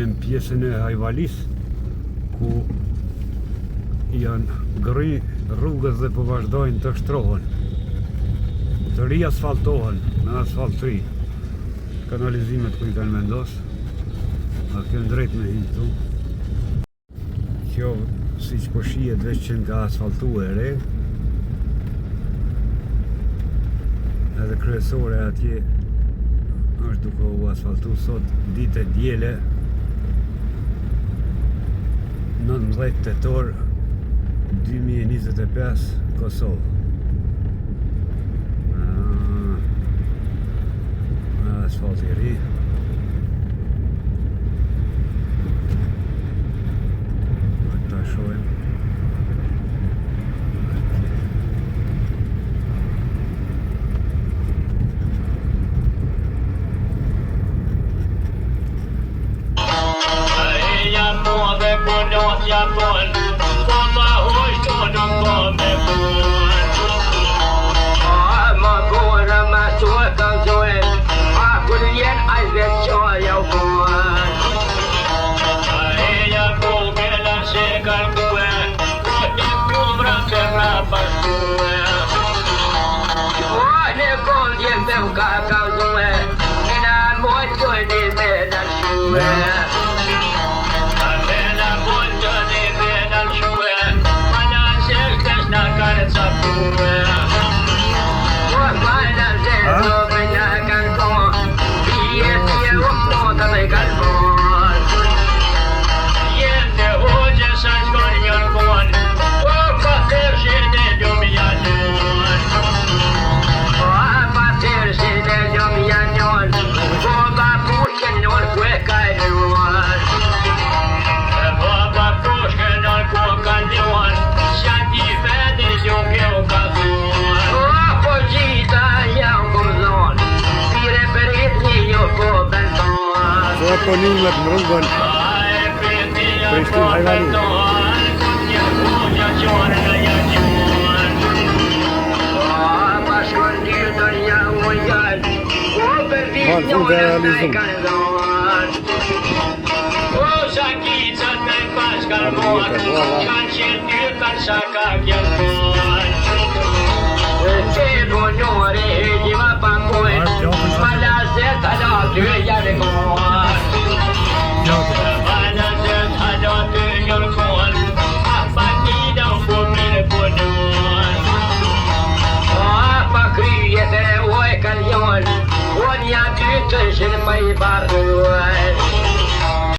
në pjesën e Hajvalis, ku janë gërri rrugës dhe po vazhdojnë të shtrohen. Të riasfaltohen me asfalt ri. Kanalizimet ku I kanë vendos, a kënë drejt me hi këtu. Kjo si që po shihet veç që nga asfaltu e re, edhe kryesore atje është duke u asfaltu sot ditë e djele 19 tetor 2025 Kosovë. Asfalt I ri. Ta shohim. Po nimet në rrugën Prishtinë Hajvali. Marë fund e realizum. Marë